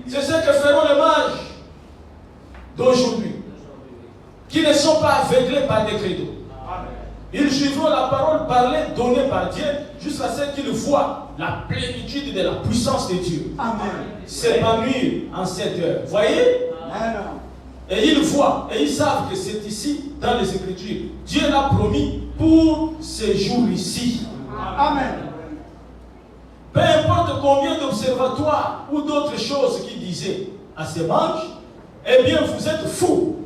C'est ce que feront les mages d'aujourd'hui, qui ne sont pas aveuglés par des credos. Ils suivront la parole parlée, donnée par Dieu, jusqu'à ce qu'ils voient la plénitude de la puissance de Dieu s'épanouir en cette heure. Voyez? Et ils voient, et ils savent que c'est ici, dans les Écritures. Dieu l'a promis pour ces jours-ci. Amen. Peu importe combien d'observatoires ou d'autres choses qu'ils disaient à ces mages, eh bien vous êtes fous.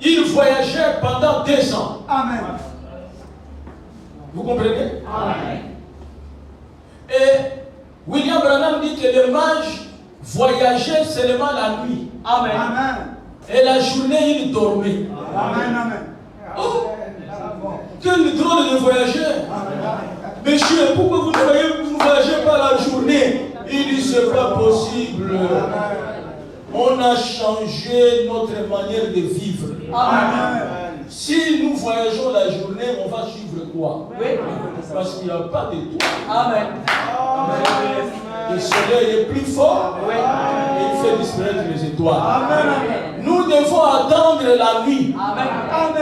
Ils voyagèrent pendant 2 ans. Amen. Vous comprenez? Amen. Et William Branham dit que les mages voyageaient seulement la nuit. Amen. Amen. Et la journée, ils dormaient. Amen. Amen. Oh, quel drôle de voyageur. Monsieur, pourquoi vous ne voyagez pas la journée? Il dit, c'est pas possible. On a changé notre manière de vivre. Amen. Si nous voyageons la journée, on va suivre quoi? Parce qu'il n'y a pas d'étoiles. Amen. Le soleil est plus fort et il fait disparaître les étoiles. Amen. Nous devons attendre la nuit. Amen.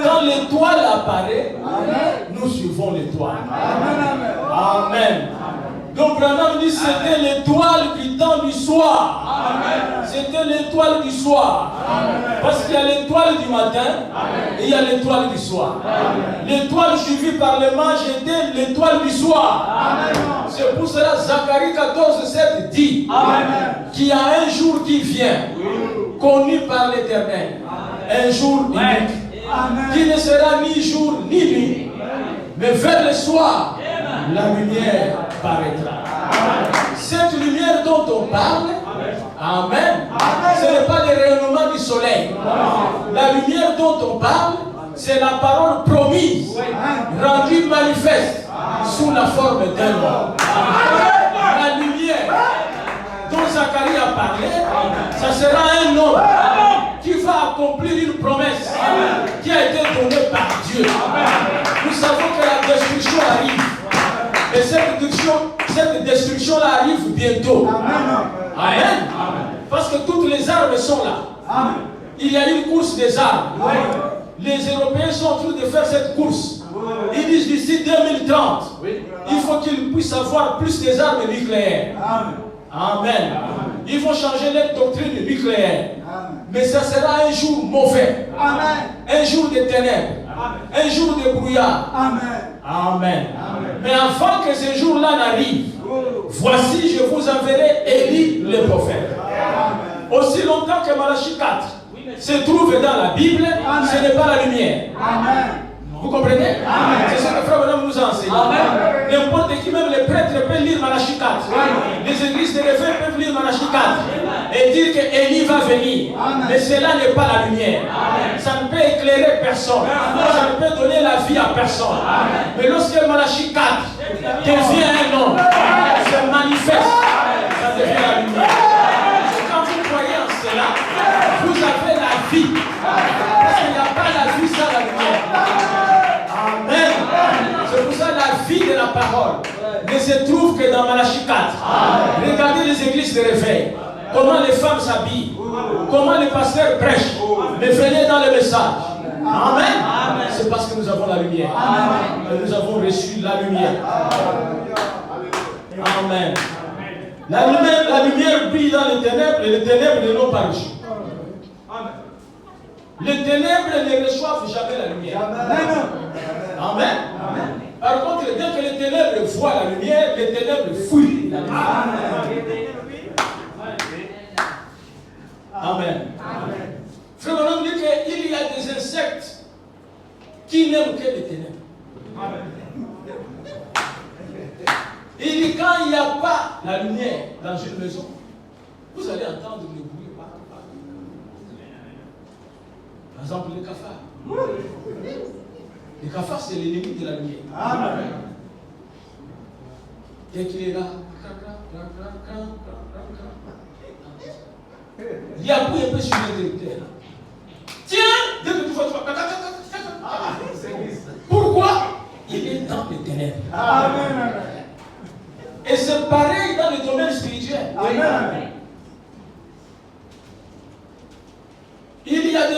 Quand l'étoile apparaît, nous suivons l'étoile. Amen. Amen. Donc Branham dit c'était l'étoile du temps du soir. C'était l'étoile du soir. Amen. Parce qu'il y a l'étoile du matin et il y a l'étoile du soir. L'étoile suivie par les mages était l'étoile du soir. C'est pour cela Zacharie 14:7 dit qu'il y a un jour qui vient, connu par l'Éternel. Un jour unique, qui ne sera ni jour ni nuit. Mais vers le soir, la lumière paraîtra. Cette lumière dont on parle, amen, ce n'est pas le rayonnement du soleil. La lumière dont on parle, c'est la parole promise, rendue manifeste sous la forme d'un homme. La lumière dont Zacharie a parlé, ça sera un homme qui va accomplir une promesse qui a été donnée par Dieu. Nous savons que la destruction arrive. Et cette destruction-là arrive bientôt. Amen. Parce que toutes les armes sont là. Il y a une course des armes. Les Européens sont en train de faire cette course. Ils disent d'ici 2030, il faut qu'ils puissent avoir plus des armes nucléaires. Amen. Ils vont changer leur doctrine nucléaire. Mais ça sera un jour mauvais. Un jour de ténèbres. Un jour de brouillard. Amen. Mais avant que ce jour-là n'arrive, voici, je vous enverrai Élie le prophète. Aussi longtemps que Malachie 4 se trouve dans la Bible, ce n'est pas la lumière. Vous comprenez? C'est ce que Frère Branham nous a enseigné. N'importe qui, même les prêtres, peuvent lire Malachie 4. Les églises de réveil peuvent lire Malachie 4 et dire que Élie va venir. Mais cela n'est pas la lumière. Ça ne peut éclairer personne. Ça ne peut donner la vie à personne. Mais lorsque Malachie 4 devient un homme, se manifeste, ça devient la lumière. Et quand vous croyez en cela, vous avez la vie. Parce qu'il n'y a pas la vie sans la lumière. Amen. C'est pour ça la vie de la parole ne se trouve que dans Malachie 4. Regardez les églises de réveil. Comment les femmes s'habillent. Comment les pasteurs prêchent. Mais venez dans le message. Amen. C'est parce que nous avons la lumière. Et nous avons reçu la lumière. Amen. La lumière brille dans les ténèbres et les ténèbres ne l'ont pas reçu. Les ténèbres ne reçoivent jamais la lumière. Amen. Par contre, dès que les ténèbres voient la lumière, les ténèbres fuient la lumière. Amen. Frère Branham dit qu'il y a des insectes qui n'aiment que les ténèbres. Il dit quand il n'y a pas la lumière dans une maison, vous allez entendre le bruit. Par exemple, les cafards. Les cafards, c'est l'ennemi de la lumière. Amen. Dès qu'il est là, il y a plus un peu sur l'intellectuel. Tiens, dès que tu vois, pourquoi? Il est dans les ténèbres. Amen. Et c'est pareil dans le domaine spirituel. Amen.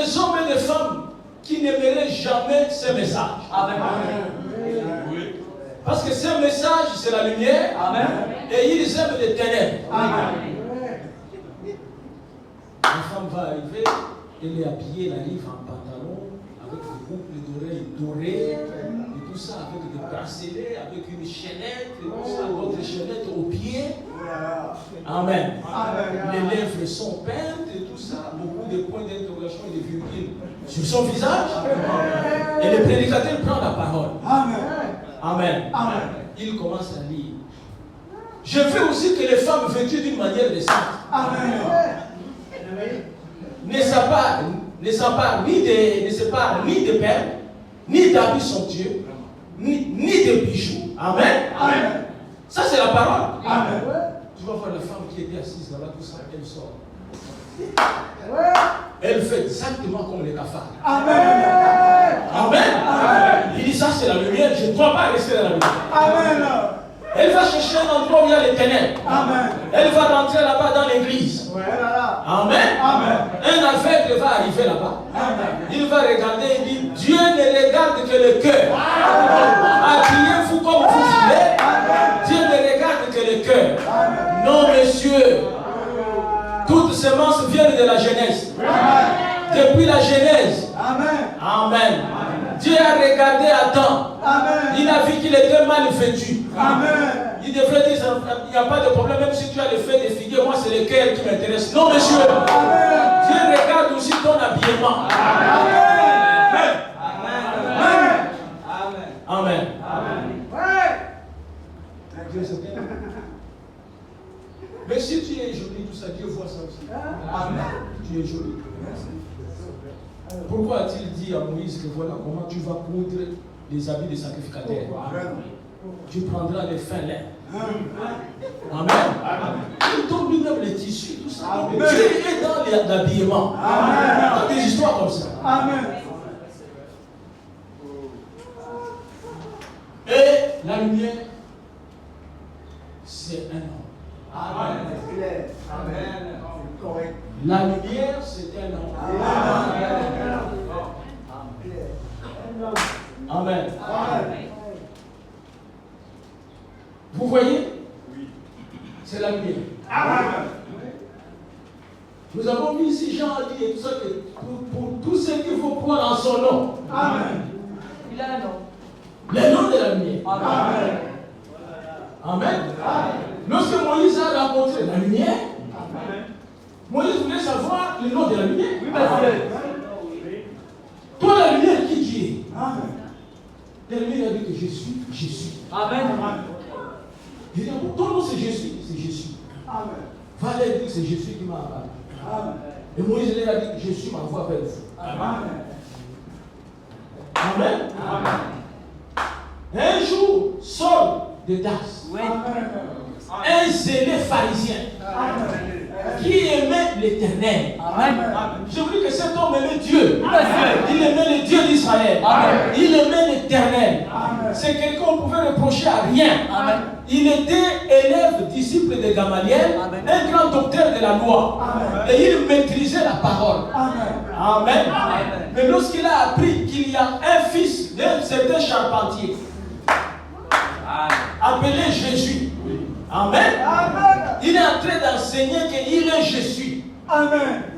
des hommes et des femmes qui n'aimeraient jamais ces messages. Amen. Parce que ces messages, c'est la lumière. Amen. Et ils aiment les ténèbres. Amen. La femme va arriver, elle est habillée, elle arrive en pantalon, avec des boucles d'oreilles dorées, et tout ça, avec des bracelets, avec une chaînette, et tout ça, votre chaînette au pied. Amen. Les lèvres sont peintes et tout ça, beaucoup de points d'interrogation et de virgules sur son visage. Et le prédicateur prend la parole. Amen. Il commence à lire. Je veux aussi que les femmes vêtues d'une manière décente ne s'emparent ni de perles, ni d'habits somptueux, ni de bijoux. Amen. Ça, c'est la parole. Tu vas voir la femme qui était assise là-bas, tout ça, elle sort. Elle fait exactement comme les cafards. Amen. Il dit ça, c'est la lumière. Je ne dois pas rester dans la lumière. Elle va chercher un endroit où il y a les ténèbres. Elle va rentrer là-bas dans l'église. Amen. Un aveugle va arriver là-bas. Il va regarder et dire, Dieu ne regarde que le cœur. Habillez-vous comme vous voulez. Dieu ne regarde que le cœur. Non, monsieur. Toutes semences viennent de la Genèse. Depuis la Genèse. Amen. Dieu a regardé Adam. Il a vu qu'il était mal vêtu. Il devrait dire, il n'y a pas de problème, même si tu as le fait de figuer, moi c'est le cœur qui m'intéresse. Non, monsieur. Dieu regarde aussi ton habillement. Amen. Dieu c'est bien. Mais si tu es joli, tout ça, Dieu voit ça aussi. Tu es joli. Pourquoi a-t-il dit à Moïse que voilà comment tu vas coudre les habits des sacrificateurs? Tu prendras les fins lins. Amen. Il donne lui-même les tissus, tout ça. Dieu est dans l'habillement. Dans des histoires comme ça. Et la lumière, c'est un homme. La lumière, c'est un homme. Amen. Vous voyez? C'est la lumière. Nous avons vu ici Jean a dit et tout ça que pour tous ceux qui vont croire en son nom. Il a un nom. Le nom de la lumière. Amen. Lorsque Moïse a rencontré la lumière, Moïse voulait savoir le nom de la lumière. Toi, la lumière, qui tu es? La lumière a dit que je suis Jésus. Amen. Il dit, ton nom c'est Jésus. C'est Jésus. Va aller dire que c'est Jésus qui m'a appelé. Et Moïse lui a dit que Jésus m'envoie vers vous. Amen. Un jour, Saul de Tarse, un zélé pharisien qui aimait l'Éternel. Je vous dis que cet homme aimait Dieu. Il aimait le Dieu d'Israël. Il aimait l'Éternel. C'est quelqu'un qu'on pouvait reprocher à rien. Il était élève, disciple de Gamaliel, un grand docteur de la loi. Et il maîtrisait la parole. Amen. Mais lorsqu'il a appris qu'il y a un fils d'un certain charpentier, appelé Jésus. Amen. Il est en train d'enseigner qu'il est Jésus.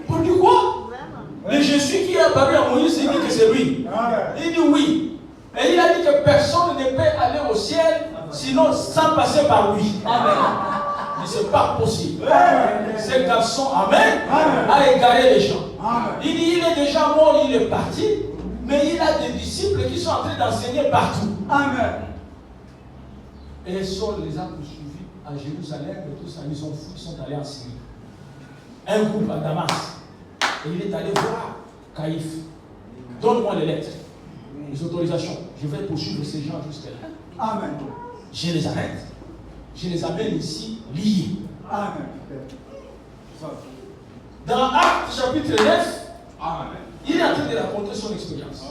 Pour dire quoi? Le Jésus qui est apparu à Moïse, il dit que c'est lui. Il dit oui. Et il a dit que personne ne peut aller au ciel sinon sans passer par lui. Mais ce n'est pas possible. Ce garçon, amen, a égaré les gens. Il dit il est déjà mort, il est parti, mais il a des disciples qui sont en train d'enseigner partout. Et Saul les a poursuivis à Jérusalem et tout ça, ils sont allés en Syrie. Un groupe à Damas. Et il est allé voir Caïphe. Donne-moi les lettres, les autorisations. Je vais poursuivre ces gens jusqu'à là. Je les arrête. Je les amène ici liés. Dans Actes chapitre 9, il est en train de raconter son expérience.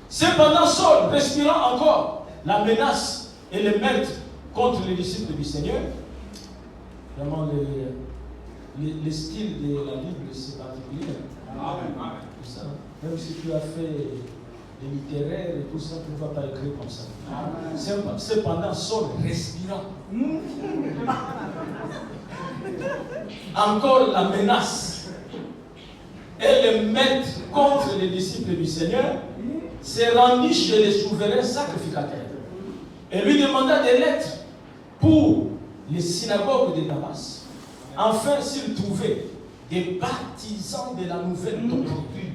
Cependant, Saul, respirant encore la menace et le meurtre contre les disciples du Seigneur, vraiment le style de la Bible, c'est particulier. Amen. Tout ça. Même si tu as fait des littéraires et tout ça, tu ne vas pas écrire comme ça. Cependant, Saul respirant. Encore la menace et le maître contre les disciples du Seigneur s'est rendu chez les souverains sacrificateurs et lui demanda des lettres pour les synagogues de Damas, afin s'il trouvait des partisans de la nouvelle doctrine,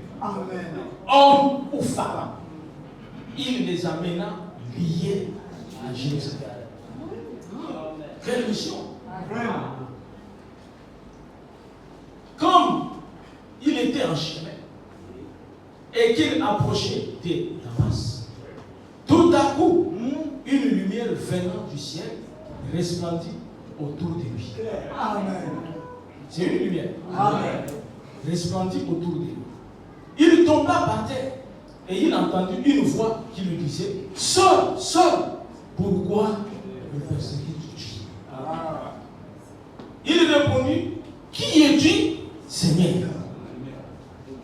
hommes ou femmes, il les amena liés à Jérusalem. Quelle mission! Comme il était en chemin et qu'il approchait de Damas, tout à coup, une lumière venant du ciel resplendit autour de lui. Amen. C'est une lumière. Amen. Resplendit autour de lui. Il tomba par terre et il entendit une voix qui lui disait: Saul, Saul, pourquoi me persécutes-tu? Il répondit: Qui es-tu, Seigneur?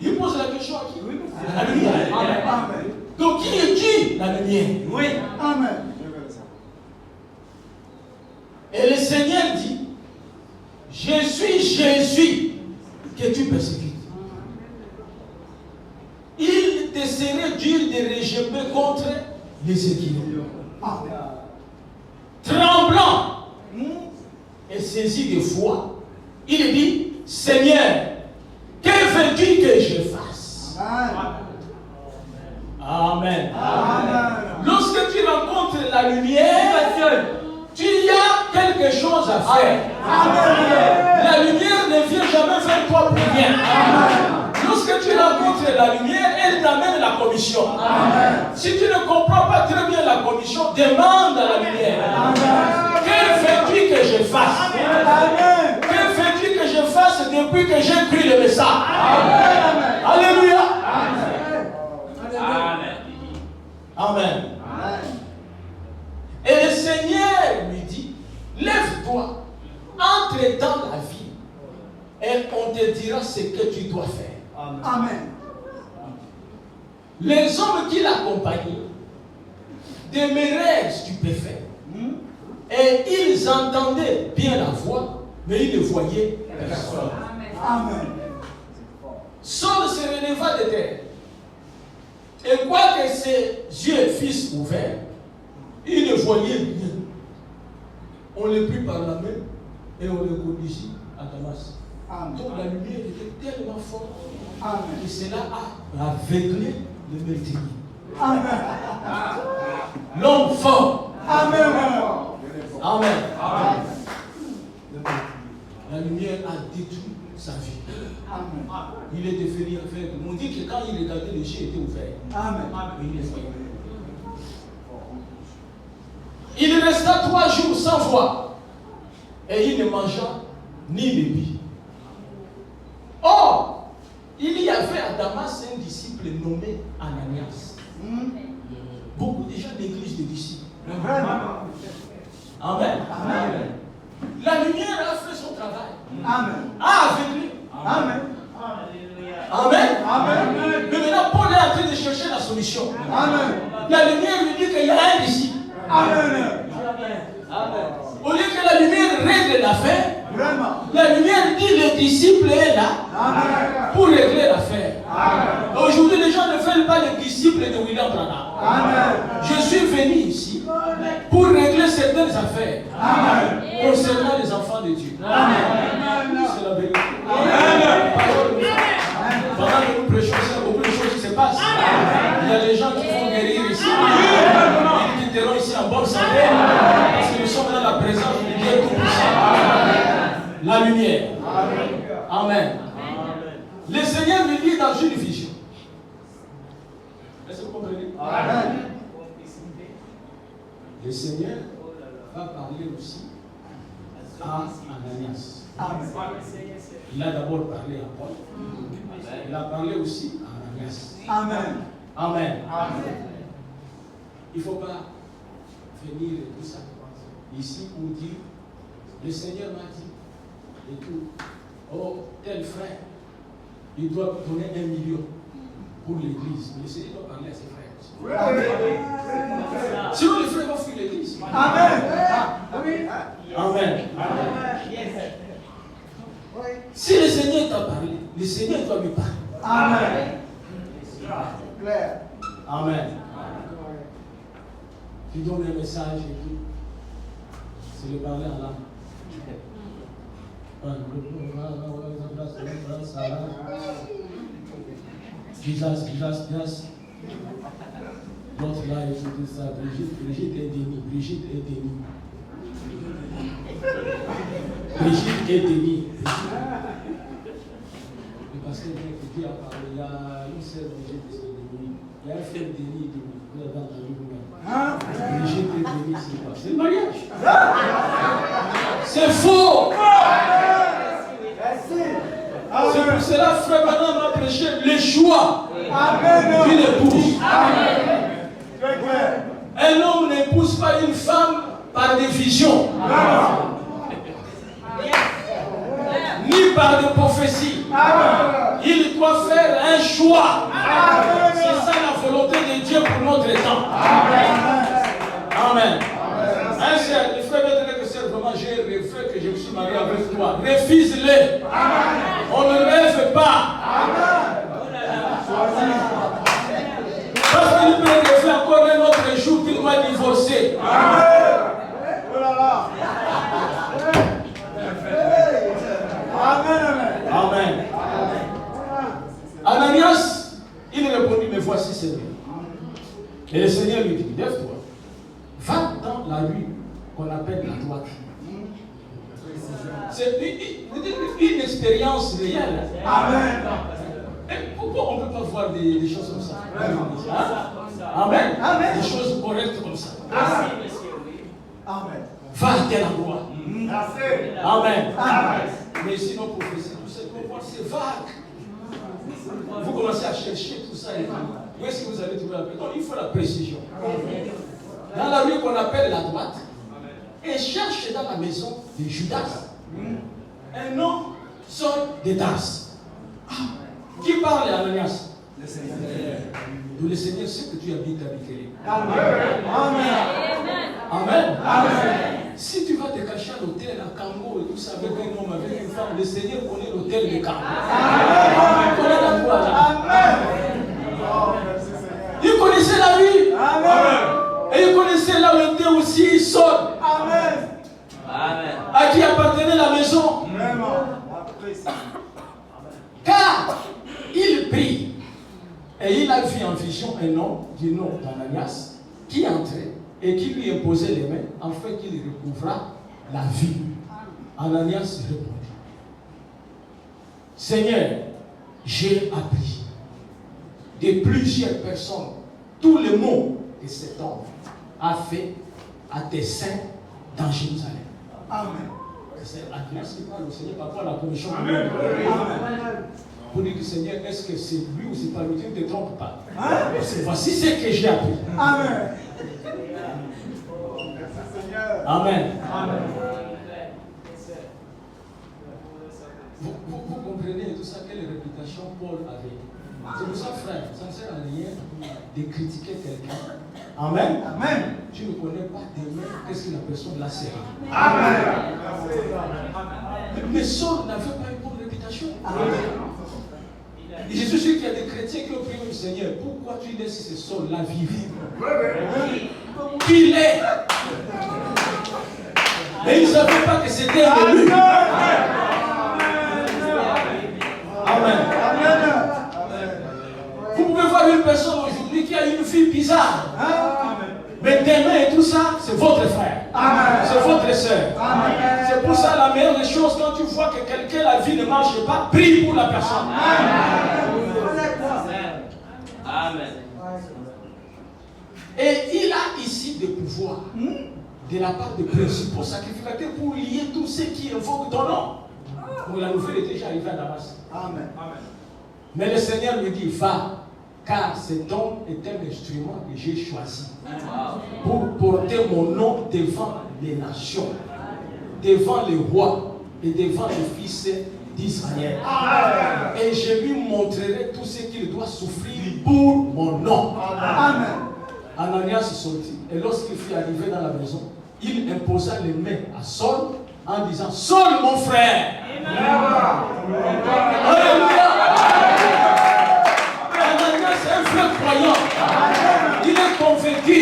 Il pose la question à qui? La lumière. Amen. Donc qui es-tu? La lumière. Oui. Amen. Et le Seigneur dit: Je suis Jésus que tu persécutes. Il te serait dur de régimer contre les Égyptiens. Tremblant et saisi de foi, il dit: Seigneur, que veux-tu que je fasse? Amen. Amen. Lorsque tu rencontres la lumière, tu y as quelque chose à faire. Amen. La lumière ne vient jamais vers toi pour rien. Lorsque tu rencontres la lumière, elle t'amène la commission. Si tu ne comprends pas très bien la commission, demande à la lumière. Que veux-tu que je fasse? Que veux-tu que je fasse depuis que j'ai pris le message? Alléluia. Amen. Et le Seigneur lui dit: lève-toi, entre dans la ville, et on te dira ce que tu dois faire. Amen. Les hommes qui l'accompagnaient demeurèrent stupéfaits. Et ils entendaient bien la voix, mais ils ne voyaient personne. Amen. Saul se releva de terre. Et quoique ses yeux fussent ouverts, il ne voyait rien. On le prit par la main et on le conduisit à Damas. Donc la lumière était tellement forte que cela a aveuglé le meurtrier. Amen. L'homme fort. Amen. Amen. La lumière a détruit sa vie. Il est devenu aveugle. On dit que quand il regardait, les yeux étaient ouverts. Amen. Mais il les voyait. Il resta 3 jours sans voir. Et il ne mangea ni ne but. Or, il y avait à Damas un disciple nommé Ananias. Beaucoup de gens négligent les disciples. Amen. Amen. La lumière a fait son travail. Amen. A aveuglé. Amen. Amen. Amen. Mais maintenant, Paul est en train de chercher la solution. Amen. La lumière lui dit qu'il y a un disciple. Amen. Au lieu que la lumière règle l'affaire, Vraiment. la lumière dit le disciple est là Amen. pour régler l'affaire. Amen. Aujourd'hui, les gens ne veulent pas le disciple de William Branham. Amen. Je suis venu ici pour régler certaines affaires Amen. concernant les enfants de Dieu. Amen. C'est la vérité. Amen. Pendant que nous prêchons, il y a beaucoup de choses qui se passent. Il y a des gens qui vont guérir ici. Ils quitteront ici en bonne santé. Parce que nous sommes dans la présence de Dieu Tout-Puissant. La lumière. Amen. Le Seigneur lui dit dans une vision. Est-ce que vous comprenez? Amen. Le Seigneur va parler aussi à Ananias. Amen. Il a d'abord parlé à Paul. Il a parlé aussi à Ananias. Amen. Amen. Amen. Il ne faut pas venir tout ça ici pour dire le Seigneur m'a dit et tout. oh, tel frère, il doit donner 1 million pour l'église. Mais le Seigneur doit parler à ses frères. Sinon, les frères vont fuir l'église. Amen. Amen. Si le Seigneur t'a parlé, le Seigneur doit lui parler. Amen. Amen. Tu donnes un message et tout. C'est le parler en langue. Jesus. Notre là, écoutez ça. Brigitte est dénie. Brigitte est dénie. Le pasteur vient écouter à parler. Il y a une seule Brigitte qui est dénie. Il y a un frère dénie. Vous avez entendu vous-même. Brigitte est dénie, c'est quoi? C'est le mariage. C'est faux. C'est pour cela, frère, maintenant on a prêché le choix d'une épouse. Un homme n'épouse pas une femme par division, ni par des prophéties. Il doit faire un choix. C'est ça la volonté de Dieu pour notre temps. Amen. Le frère veut dire que c'est vraiment j'ai refait que je me suis marié avec toi. Refuse-le. On ne rêve pas. Parce qu'il peut refaire encore un autre jour qu'il va divorcer. Amen. Ananias, il répondit, mais voici Seigneur. Et le Seigneur lui dit, lève-toi. Va dans la rue qu'on appelle la droite. C'est une expérience réelle. Amen. Et pourquoi on ne peut pas voir des choses comme ça? Amen. Des choses correctes comme ça. Amen. Va à tel endroit. Amen. Mais sinon, prophétie, tout ça, c'est vague. Vous commencez à chercher tout ça. Où est-ce que vous allez trouver la paix? Donc, il faut la précision. Dans la rue qu'on appelle la droite, et cherche dans la maison de Judas un homme sort de Tarse. Qui parle à Ananias? Le Seigneur. Le Seigneur sait que tu habites à Bethléem. Amen. Amen. Si tu vas te cacher à l'hôtel à Kango et tout ça avec un homme, avec une femme, le Seigneur connaît l'hôtel de Kango. Il connaît l'endroit là. Il connaissait la vie. Et il connaissait là où était aussi Saul. À qui appartenait la maison. Car il prie. Et il a vu en vision un homme du nom d'Ananias qui entrait et qui lui imposait les mains afin qu'il recouvrât la vie. Ananias répondit, Seigneur, j'ai appris de plusieurs personnes tout le mot que cet homme a fait à tes saints dans Jérusalem. Amen. C'est Ananias qui parle au Seigneur par rapport à la commission. Pour dire que Seigneur, est-ce que c'est lui ou c'est pas lui? Tu ne te trompes pas. Voici ce que j'ai appris. Amen. Amen. Vous comprenez tout ça, quelle réputation Paul avait. C'est pour ça, frère, ça ne sert à rien de critiquer quelqu'un. Amen. Amen. Tu ne connais pas demain qu'est-ce que la personne l'a servi. Amen. Mais Saul n'avait pas une bonne réputation. Amen. Et je suis sûr qu'il y a des chrétiens qui ont prié au Seigneur. Pourquoi tu laisses ce Saul-là vivre? Qu'il est. Et ils ne savaient pas que c'était de lui. Amen. Vous pouvez voir une personne aujourd'hui qui a une fille bizarre. Mais demain et tout ça, c'est votre frère. C'est votre soeur. C'est pour ça la meilleure des choses, quand tu vois que quelqu'un, la vie ne marche pas, prie pour la personne. Amen. Et il a ici des pouvoirs de la part des principaux sacrificateurs pour lier tous ceux qui invoquent ton nom. Donc la nouvelle est déjà arrivée à Damas. Amen. Mais le Seigneur lui dit, va, car cet homme est un instrument que j'ai choisi pour porter mon nom devant les nations, devant les rois et devant les fils d'Israël. Et je lui montrerai tout ce qu'il doit souffrir pour mon nom. Amen. Ananias sortit. Et lorsqu'il fut arrivé dans la maison, il imposa les mains à Saul en disant: Saul, mon frère. Alléluia. Ananias est un vrai croyant. Il est convaincu.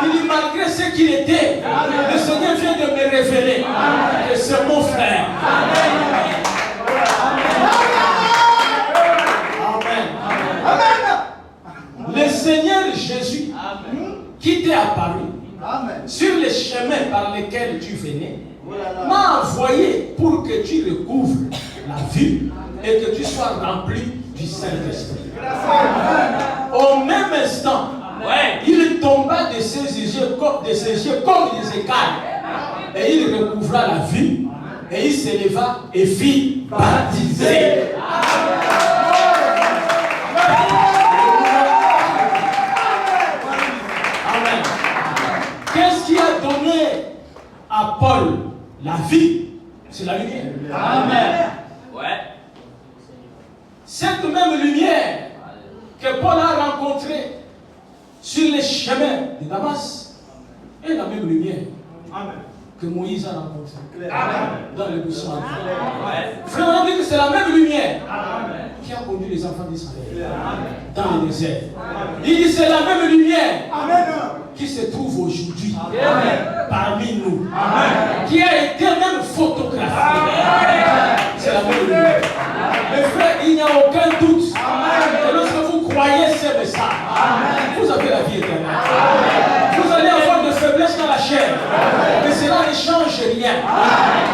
Il dit: malgré ce qu'il était, le Seigneur vient de me révéler que c'est mon frère. Amen. Le Seigneur Jésus, qui t'est apparu sur les chemins par lesquels tu venais, m'a envoyé pour que tu recouvres la vue et que tu sois rempli du Saint-Esprit. Au même instant, il tomba de ses yeux comme des écailles et il recouvra la vue et il s'éleva et fit baptiser. Amen. Qu'est-ce qui a donné à Paul la vie? C'est la lumière. Amen. Ouais. Cette même lumière que Paul a rencontrée sur les chemins de Damas est la même lumière que Moïse a rencontrée dans le buisson. Frère, on dit que c'est la même lumière qui a conduit les enfants d'Israël dans le désert. Il dit: c'est la même lumière qui se trouve aujourd'hui parmi nous, qui a été même photographiée. C'est la même lumière. Mes frères, il n'y a aucun doute que lorsque vous croyez ces messages, vous avez la vie éternelle. Vous allez avoir de faiblesses dans la chair, mais cela ne change rien.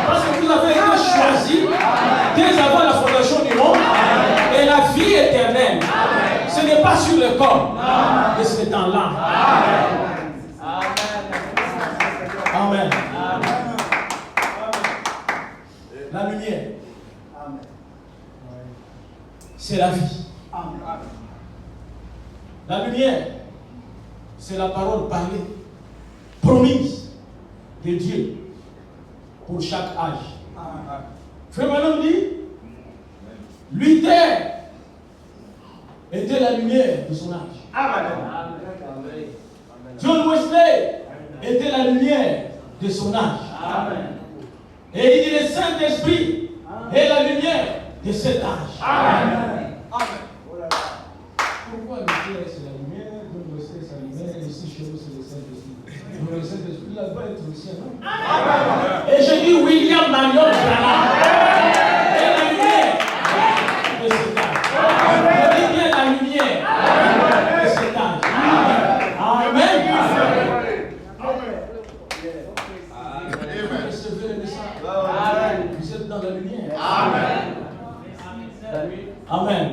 Parce que vous avez été choisi dès avant la fondation du monde, et la vie éternelle, ce n'est pas sur le corps, mais c'est dans l'âme. Amen. La lumière, c'est la vie. La lumière, c'est la parole parlée, promise de Dieu pour chaque âge. Frère Branham dit: Luther était la lumière de son âge. John Wesley était la lumière de son âge. Et il dit: le Saint-Esprit est la lumière de cet âge. Pourquoi Luther c'est la lumière, John Wesley c'est la lumière, et ici chez nous c'est le Saint-Esprit? Le Saint-Esprit là doit être aussi un homme. Et je dis William Marion Branham est la lumière de cet âge. Je dis bien la lumière de cet âge. Amen. Recevez le message. Vous êtes dans la lumière. Amen.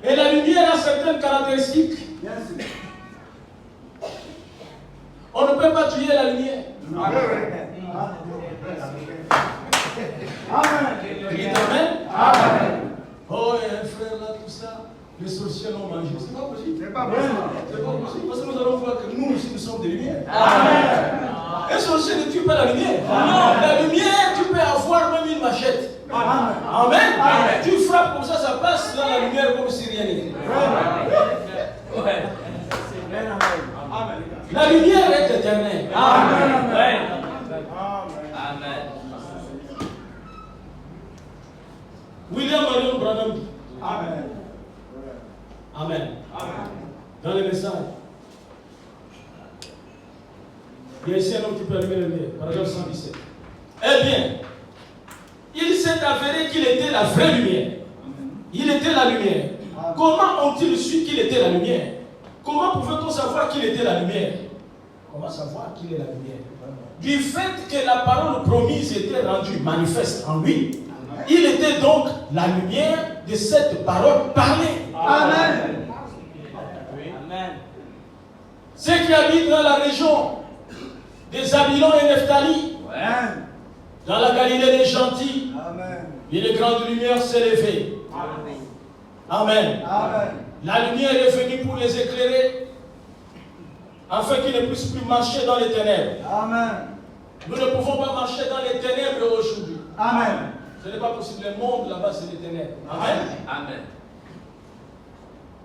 Et la lumière a certaines caractéristiques. On ne peut pas tuer la lumière. Amen. Oh, il y a un frère là, tout ça. Les sorciers l'ont mangé. C'est pas possible. C'est pas possible. Parce que nous allons voir que nous aussi nous sommes des lumières. Un sorcier ne tue pas la lumière. Non, la lumière, tu peux avoir même une machette. Amen. Tu frappes comme ça passe dans la lumière comme si rien n'était. La lumière est éternelle. Amen. William Marion Branham dit. Amen. Dans le message, il y a ici un homme qui peut allumer le lumière. Paragraphe 117. Eh bien, il s'est avéré qu'il était la vraie lumière. Il était la lumière. Comment ont-ils su qu'il était la lumière? Comment pouvait-on savoir qu'il était la lumière? Comment savoir qu'il est la lumière? Du fait que la parole promise était rendue manifeste en lui, il était donc la lumière de cette parole parlée. Amen. Ceux qui habitent dans la région des Zabulon et Nephtali, dans la Galilée des gentils, une grande lumière s'est levée. Amen. La lumière est venue pour les éclairer, afin qu'ils ne puissent plus marcher dans les ténèbres. Nous ne pouvons pas marcher dans les ténèbres aujourd'hui. Ce n'est pas possible. Le monde là-bas, c'est les ténèbres. Amen. Amen.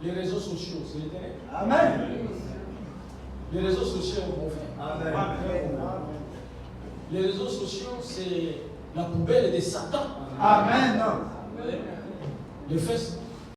Les réseaux sociaux, c'est les ténèbres. Amen. Les réseaux sociaux, mon frère. Amen. Les réseaux sociaux, c'est la poubelle de Satan. Amen. Le Facebook,